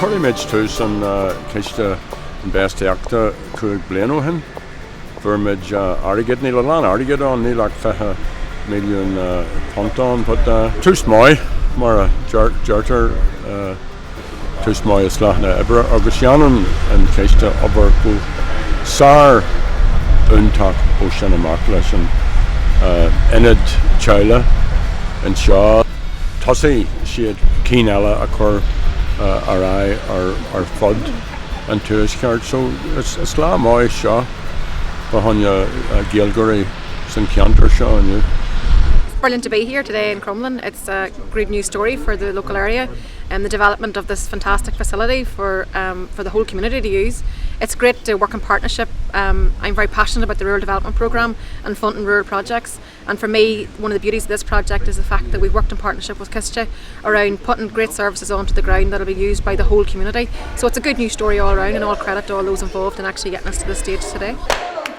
Currimage tús an Ciste Infheistíochta cúig bliana hin. Vermid arigid ní leán arigid an ní le 5 milliún pontán, but tús mai mar a jartar tús mai is leachna ebre agus Shannon an Ciste aber go sár úntach ó sin amach leis an inid teile an seo tosaí siad cín eile a chur ar fud an tuaisceart, so is lá mai seo ba hanne Gaeilge san ceantar seo aniu. Brilliant to be here today in Crumlin. It's a great news story for the local area and the development of this fantastic facility for the whole community to use. It's great to work in partnership. I'm very passionate about the rural development programme and funding rural projects, and for me one of the beauties of this project is the fact that we've worked in partnership with Ciste around putting great services onto the ground that will be used by the whole community. So it's a good news story all around, and all credit to all those involved in actually getting us to this stage today.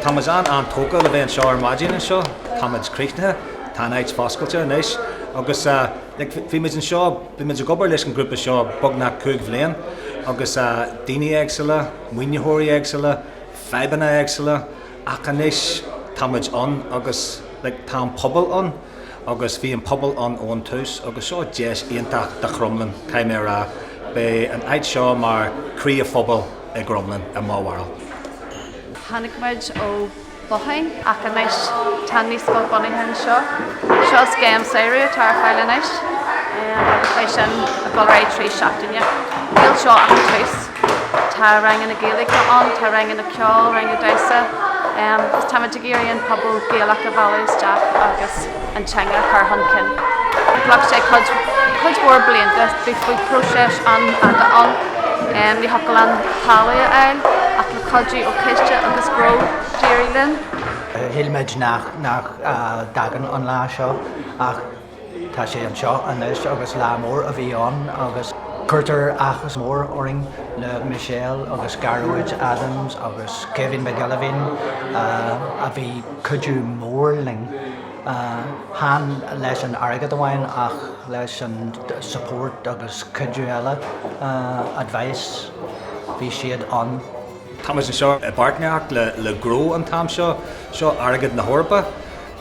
Thomas an tóca le bhéon seo ar maidin an seo, Thomas Críichnithe, tá áid foscailte níos, agus bhí muid an seo, bhí muid a gobar leis an grúpa seo bogna cúig bhliain, agus daoine éagsile, muoinethirí éagsile, febanna éagsile, ach níos tá muid an agus tá an pobal an, agus bhí an pobal an ón tús, agus seo deis ionntach de Crumlin caiim ar be an áid seo mar crí a phobal i Crumlin a máhharil. Hannig muid ó Bohain ach a níos tá níos go bunithe seo. Seo scéim saoire tar fáile níos agus é sin a goráid trí seachtaine. Gil seo ach tús. Tá rangin na Gaeilge an, tá rangin na ceol, rangin na daosa. Is táid a géiríonn pobl Gaelach a bhaile isteach agus an teanga chu hancin. Glach sé chuid mór blianta bhí faoi próiseas an ní hocail an tálaí ail ach le codí ó Ciste agus Gró Jerry Lynn. Hilmeid nach dagan an lá seo ach tá sé an seo anis agus lá mór a bhí an agus chuirtar achas mór oring le Michelle agus Garwood Adams agus Kevin McGillavin a bhí cuidú mór ling han leis an airgad amháin ach leis an support agus cuidú eile advice bhí siad an. Thomas an seo a bartneach le Gró an tam seo airgad na Hórpa,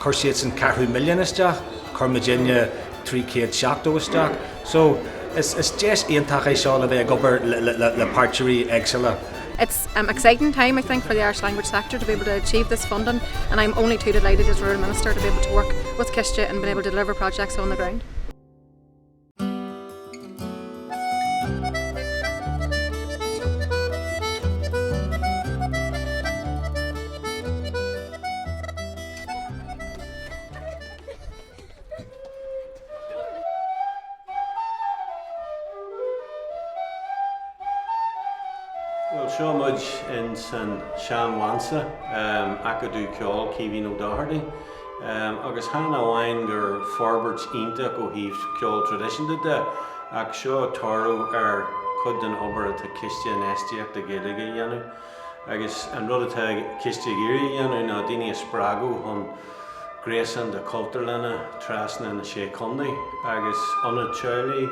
chuir siad san 4 milliún isteach, chuir Virginia 3.7 isteach. So is just ionntach é seo le bheith gobar le parteirí éagsile. It's an exciting time, I think, for the Irish language sector to be able to achieve this funding, and I'm only too delighted as Rural Minister to be able to work with Ciste and be able to deliver projects on the ground. Well, seo muid in san Sean Wansa, acadú ceol Cíhín Ó Doherty, agus hána bhain gur forbairt ionta go híomh ceol tradiisiúnta de, ach seo tarú ar chud den obair atá Ciste Infheistíochta Gaeilge dhéanamh, agus an rud atá Ciste Géirí dhéanamh ná daoine sprágu chun gréasan de cultúr lena trasna na sé condaí, agus anna tealaí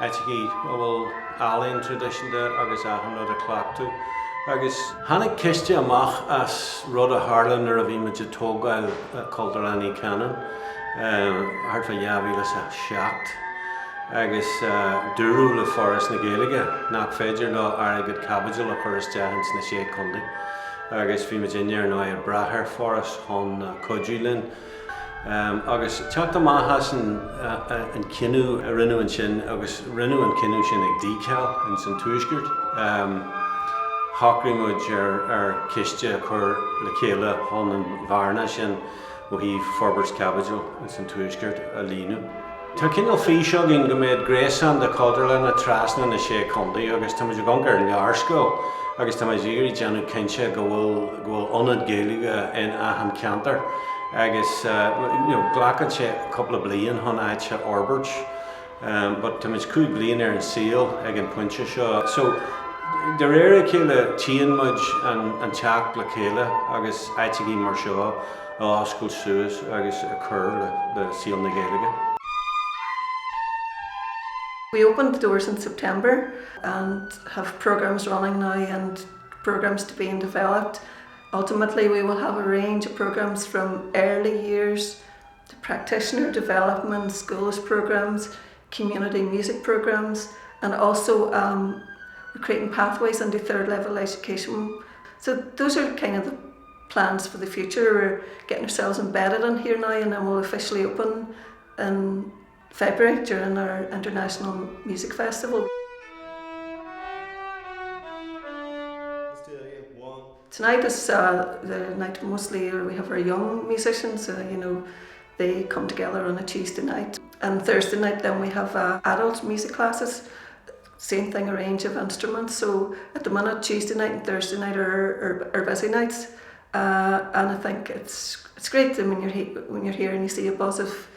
Aitigi bhfuil Allen tradiisiúnta agus ahanna a clachtú. Agus hánig Ciste amach as rud a Harlan ar a bhí muid tógáil cultúrlaí canan, hart fa javílas a seacht, agus dúrú le forras na Gaeilge, nach féidir le airgad cabbaidil a churas deahans na sé condaí. Agus bhí muid innear ná ar brathir forras chun codúlinn. Agus teachta maithas an cinú a rinú an sin, agus rinú an cinú sin ag díceall in san tuaisceart. Thachraí muid ar Ciste chur le chéile chun an bharna sin ó híomh forbairt cabbaidil in san tuaisceart a líonú. Tá cinál fí seo gin go méid gréasan de cultúrla na trasna na sé condaí, agus tá muid gan gur learscoil, agus tá muid irí deanú cinse go bhfuil ionad Gaeilge in ahan ceantar. Agus glacad sé couple of blian hon áid se orbert, but tá muid cúig blian ar an síl ag an puinte seo. So de réir chéile tíon muid an teach le chéile agus áitigí mar seo á oscail suas agus a chur le síl na Gaeilge. We opened the doors in September and have programmes running now and programmes to be developed. Ultimately, we will have a range of programmes from early years to practitioner development, schools programmes, community music programmes, and also we're creating pathways into third level education. So those are kind of the plans for the future. We're getting ourselves embedded in here now, and then we'll officially open in February during our International Music Festival. Tonight is the night mostly where we have our young musicians, they come together on a Tuesday night. And Thursday night then we have adult music classes, same thing, a range of instruments. So at the minute Tuesday night and Thursday night are busy nights. And I think it's great when you're here and you see a buzz of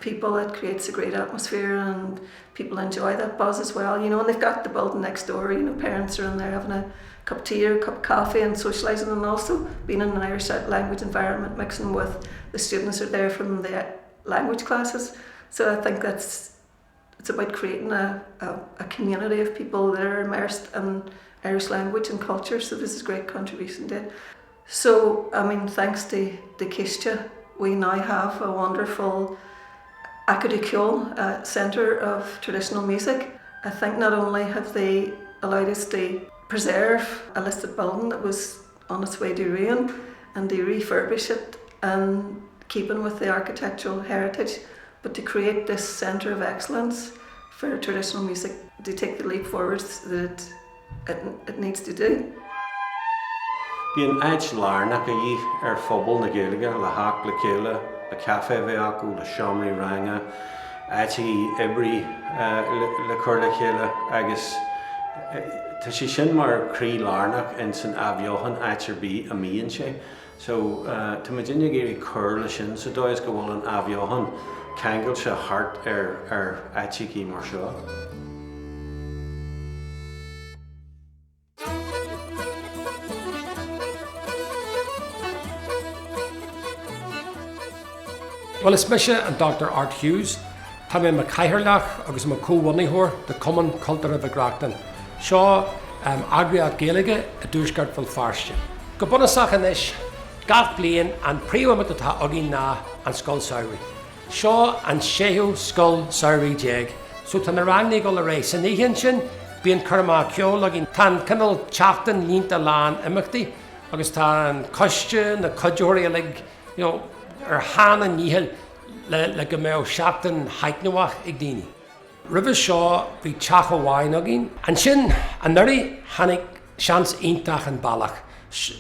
people. It creates a great atmosphere and people enjoy that buzz as well, and they've got the building next door, parents are in there having a cup of tea or a cup of coffee and socialising, and also being in an Irish language environment, mixing with the students who are there from the language classes. So I think it's about creating a community of people that are immersed in Irish language and culture, so this is a great contribution to it. So, thanks to Ciste, we now have a wonderful Ceilíuradh centre of traditional music. I think not only have they allowed us to preserve a listed building that was on its way to ruin and to refurbish it and keeping with the architectural heritage, but to create this centre of excellence for traditional music to take the leap forwards that it needs to do. Bíonn áit lárnach a dhí phobal na Gaeilge le hac le céile, le cafe bheith acu, le seomraí ranga, áití ibrií le cur le céile agus tá sé sin mar crí lárnach in san abheochain áitir bí a míonn sé. So tá muid inne géirí cur le sin, so dóis go bhfuil an abheochain ceangail se hart ar áiticí mar seo. Well, is mise an Dr. Art Hughes, tá mé caithirleach agus má cóhhainithóir de Common Culture of Agrachtan. Seo agriad Gaeilge a dúsgart fel farste. Go bunasach inis, gach blian an príomhat atá agin ná an scoil saoirí. Seo an séú scoil saoirí déag, so tá na rangnaí go le rééis. San íhinn sin, bíon curmá ceol agin tan cinnal teachtain línta lán imachtaí, agus tá an coiste na codúirí lig, hána níhil le go mé seachtain haicnúach ag daoine. Ribh seo bhí teach amháin agin, an sin an nuirí tháinig seans iontach an bailach.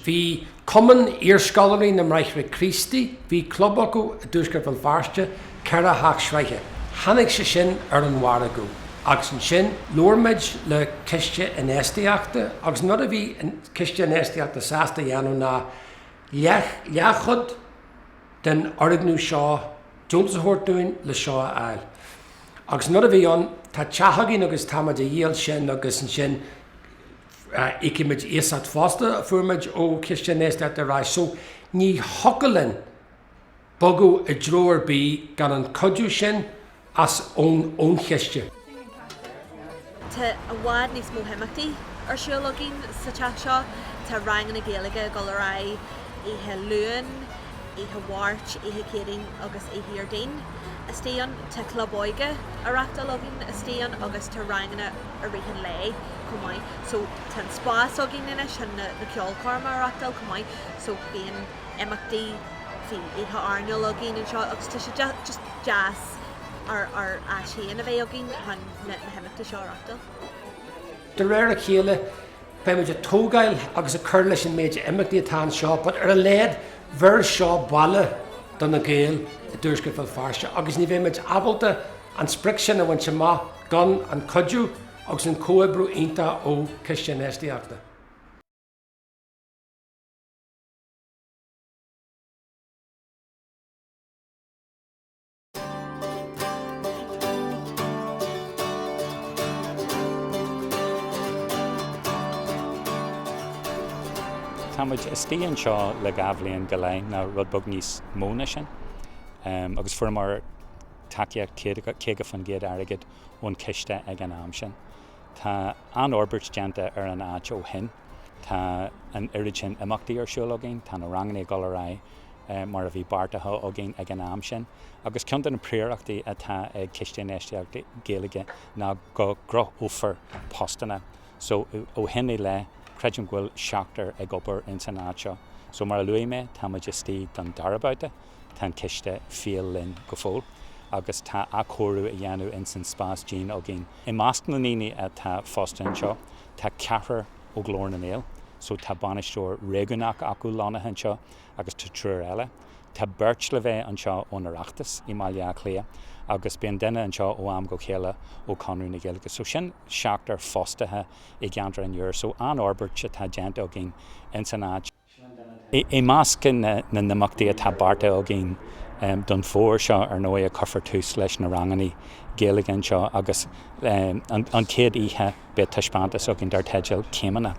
Bhí cumann iarscolaí na mreichre Ciste, bhí club acu a dúsgart fel farste, ceithre haach sreithe. Tháinig sé sin ar an mhara acu. Agus an sin, luairmid le Ciste Infheistíochta, agus nuair a bhí Ciste Infheistíochta sásta dhéanamh ná leachchud den orgnú seo, Jones a thuirtúin le seo ail. Agus nuair a bhí an, tá teachagin agus táid a dhéal sin agus an sin icimid éasat fásta a fuairmid ó Ciste Infheistíochta rá. So ní hocalan bogu a dróir bí gan an codú sin as ón Ciste. Tá a bhád níos mó himachtaí ar siúlagin sa teach seo, tá rangan na Gaeilge go le rá ihe luan, ihe bhairt, ihe céiring agus ihe ardain. Istéan tá clubóige arachta login, istéan agus tá rangana a rihan lei cumáin. So tá spás agin inis na ceolcarma arachtal cumáin, so bíon imachtaí fi ihe arne login an seo agus tá sé just jazz ar así a bheith agin na himachtaí seo arachtal. De réir a chéile, be muid a tógáil agus a chur leis an méid imachtaí atá seo, but ar a léad bhir seo baile don na Gael a dúsgart fel farste, agus ní bheith muid abalta an spric sin a bhain se má gan an codú agus an cóibrú ionta ó Ciste Infheistíochta. Táid istíonn seo le gabhlaíonn go leith na rud bog níos móna sin, agus fuair mar takeíocht céige fan géad airgid ón ciste ag an am sin. Tá an orbert genta ar an áit ó hin, tá an irisin imachtaí ar siúil agin, tá na rangaí golará mar a bhí bartathe agin ag an am sin, agus ceantar na príoreachtaí atá ag Ciste Infheistíochta Gaeilge ná go groth uafar postanna. So ó hinna le creidum ghfuil seachtar ag obair in san áit seo. So mar a luime tá maidistí don darabáte, tá ciste fial linn go fóil, agus tá a chorú a dhéanú in san spás dín agin. I másc na níní atá fóstan seo, tá ceathar ó glór na néal, so tá banisteoir réigiúnach acu lána hen seo agus tá trúr eile. Tá beirt le bheith an seo ón oireachtas i maiile clia, agus bíon duine an seo ó am go chéile ó Conradh na Gaeilge. So sin seachtar fóstathe i gceantar an dhear, so an orbert se tá genta agin in san áit. I másc na nimachtaí atá barta agin don fór seo ar nó a coffar tús leis na ranganí Gaeilge an seo, agus an céad ihe be taispántas agin dar teideal céimeanna.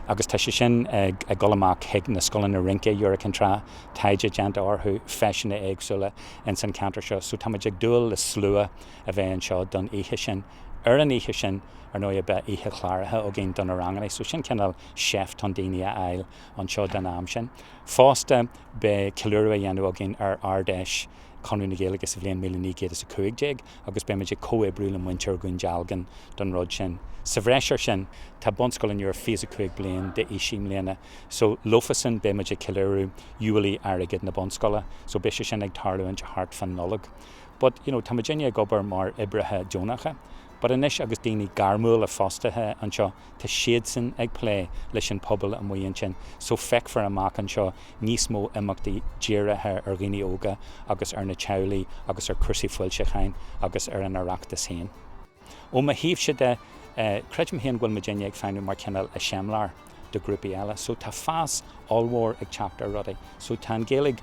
Agus tá sé sin ag golamach hiag na scolann na rince dúra an trá taide genta orthú feisina éagsúla in san cantar seo, so tá ag dúil le slua a bheith an seo don ihe sin. Ar an ihe sin ar nó a bheith ihe chláirithe agin don na ranganí, so sin cinnal chef tan daoine a eil an seo den am sin. Fásta be ciúra a dhéanú agin ar ardéis Conradh na Gaeilge sa bhliain 1950, agus be meidir comhéibriúil an muintear gún dealgan don rud sin. Sa bhreisir sin, tá bunscoil an nuair 25 blian de isím léana, so lofasan be meidir ciúrú dúlaí airgid na bunscoile, so be sé sin ag tarlú an hart fan nolog. But, tá Virginia gobar mar ibrithe dúnacha, but inis agus daoine garmúil a fóstathe an seo tá siad san ag plé leis an pobl an muon sin, so feic for amach an seo níos mó imachtaí díirithe ar gine óga, agus ar na tealaí, agus ar cusaí fuilte chain, agus ar an oireachtas hain. Ó ma híomh si de creidum haon ghfuil Virginia ag feinú mar cinnal a seamlar de grúpi eile, so tá fás allmhór ag teachtar rudaí, so tá an Gaeilge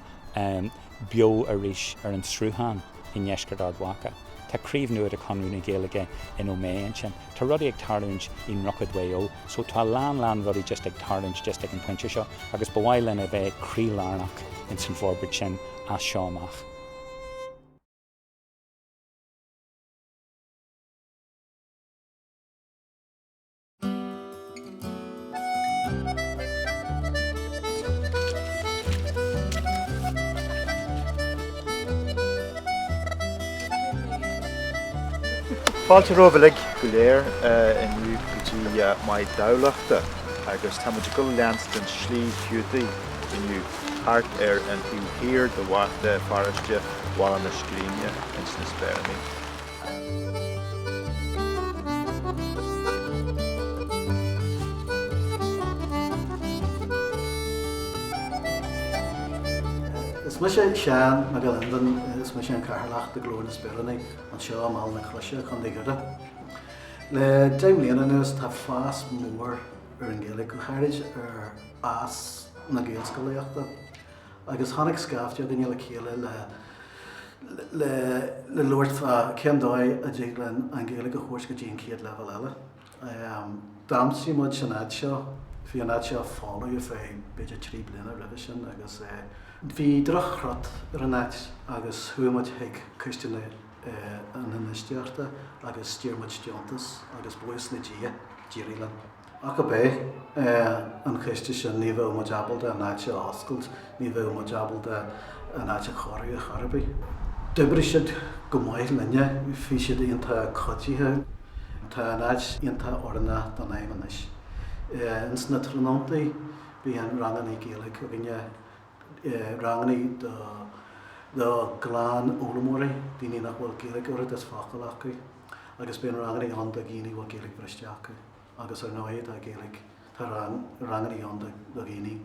bio a ríis ar an srúhan in Neiscard Ardhacha. Tá críomh nuair a Conradh na Gaeilge in Óméin sin. Tá rudaí ag tarlúint in Rockad Wayo, so tá lán rudaí just ag tarlúint just ag an pointe seo, agus bhhail lena bheith crí lárnach in san forbert sin as seo amach. Fáilte roimhigh go léir inniu gotí mai dálaachta, agus tá muidir go leans den slí fiúdaí inniu thart ar an hiúthír do bhaite faraiste bháil na scríne in sna spéirní. Is mu sé sean me go London is mu sé an carlaach de glóna spéirní an seo amál na chluise chun dhéide. Le déimlíana nuas tá fás mór ar an Gaeilge go chairid ar as na Gaelscoileachta, agus tháinig scafte daine le chéile le Lord ceandáid a dhéaglann an Gaeilge go chóir go dtíon céad level eile. Damsí muid sin áid seo, hí an áid seo fálaí a fé beidir 3 bliana roimh sin, agus bhí drachrad ar an áid agus thuaimid hiag Ciste Infheistíochta agus tíormuid deontas agus buas na dírílan. Ach go bé an Ciste sin ní bheith muid abalda an áid seo oscailt, ní bheith muid abalda an áid seo choirí a chorbaí. D'oibre siad go maiid linne, bhí siad ionanta codíthe, tá an áid ionanta orna don éimenis. Ins na trónantaí bhí an ranganí Gaeilge a bhíine ranganí do glán ólamóí, daoine nach bhfuil Gaeilge orad is fácail acu, agus bíon ranganí an do gine bhfuil Gaeilge breiste acu, agus ar nóid a Gaeilge tá ranganí an do gine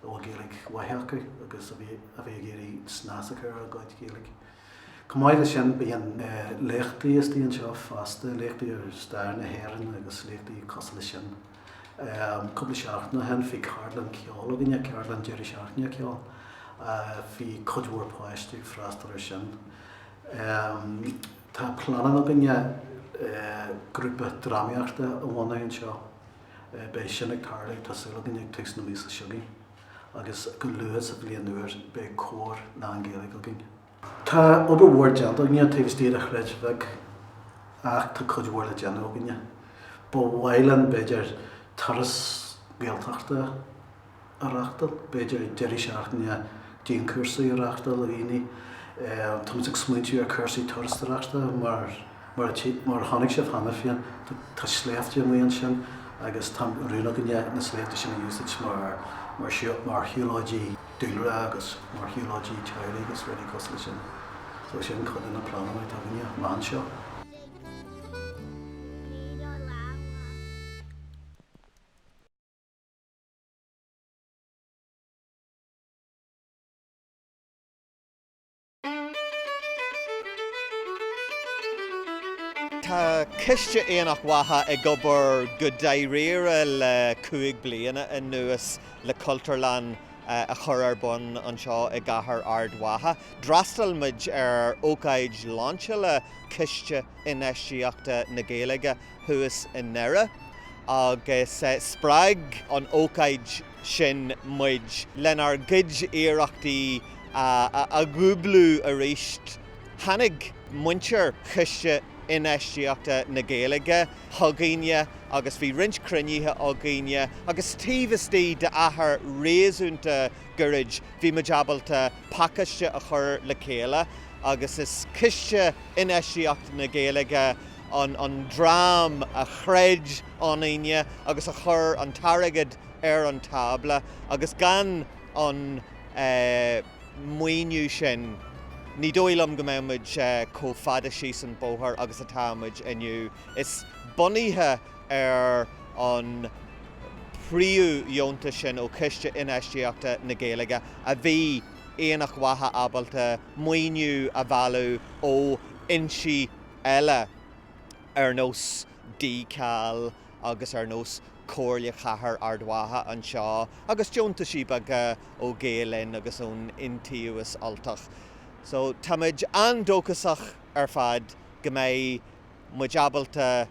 bhfuil Gaeilge waithe acu, agus a bhí géirí snásachar a gcuid Gaeilge. Comáide sin bíon leachtaí is tíon seo fasta, leachtaí ar stair na héireann agus leachtaí cosla sin. Cúpla seachna hen bhí Carlan ceol a bhíine Carlan Jerry seachna ceol, bhí codhúir páistú freastal ar sin. Tá planan a bhíine grúpa drámaíochta a bhhain seo, be sin ag tarlaí tásúla bhíine ag tuis na mísa siúgaí, agus go luas a bblion nuair be cóir ná an Gaeilge agin. Tá oberhór deanta ní taobhstíad a chreid bheith ach tá chudhór le deanna óginne. Ba bhailean beidir taras géalteachta arachtal, beidir deirí seachtaine díon cursaí arachtal a bhíní. Tá muid ag smaointú ar cursaí taras arachta mar tháinig sibh hana fian tá sléifte amíonn sin agus tá rúna gonne na sléifte sin a úsait mar hiúlóidí dúilre agus mar hiúlóidí teirigh agus réí cosla sin. So sin chud in na plánna tá gonne man seo. Tá ciste éonach watha ag gobar go daidhríre le cúig bliana in nuas le cultarlan a chur ar bun an seo i gcathair ard watha. Drastalmuid ar ócáid láinte le Ciste Infheistíochta Gaeilge thuas in Nera agus sppraig an ócáid sin muid lenar gid éireachtaí a gúblú a ríist hanig muintir Ciste Infheistíochta Gaeilge thugaine agus bhí rint cruníthe ágaine agus tíomhastí de athair réasúnta gurrid bhí majabalta pacaiste a chur le céile agus is Ciste Infheistíochta Gaeilge an drám a chreid áine agus a chur an tarigid ar an tabla agus gan an muoinú sin ní dóilm go méid có fada síos an bóthar agus a támuid inniu. Is buníthe ar an príú dheonta sin ó Ciste Infheistíochta Gaeilge a bhí éonach watha abalta muoinú a bhealú ó insí eile ar nós díceal agus ar nós cóirle chathair ardwatha an seo agus dheonta síbag ó Gaelin agus ón intíúas altach. So táid andócasach ar fad go mbeidh muideabalta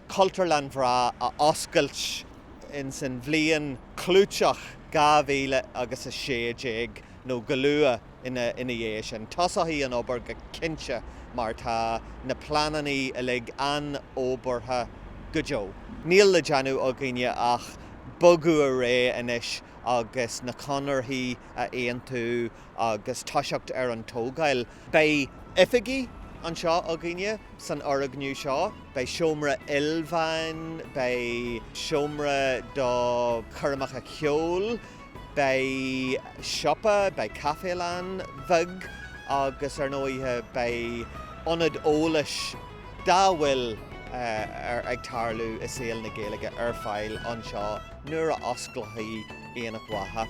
cultarlan bhrá a oscailt in san bhliain clúteach 2016 nó go luath ina dhé sin. Tosaí an obair go cinse mar tá na planaí a lig an óbartha go deo. Níl le deanú a gine ach bogu a ré inis agus na conarthaí a éon tú agus táiseacht ar an tógáil. Bei ifigí an seo a gine san oragniú seo, bei siomra ilbhain, bei siomra do chuirmeach a cheol, bei siopa, bei cafélan bhig agus ar nóithe bei onad ólais dáhfuil ag tarlú is éal na Gaeilge ar fáil an seo nuair a osclaithaí éonach watha.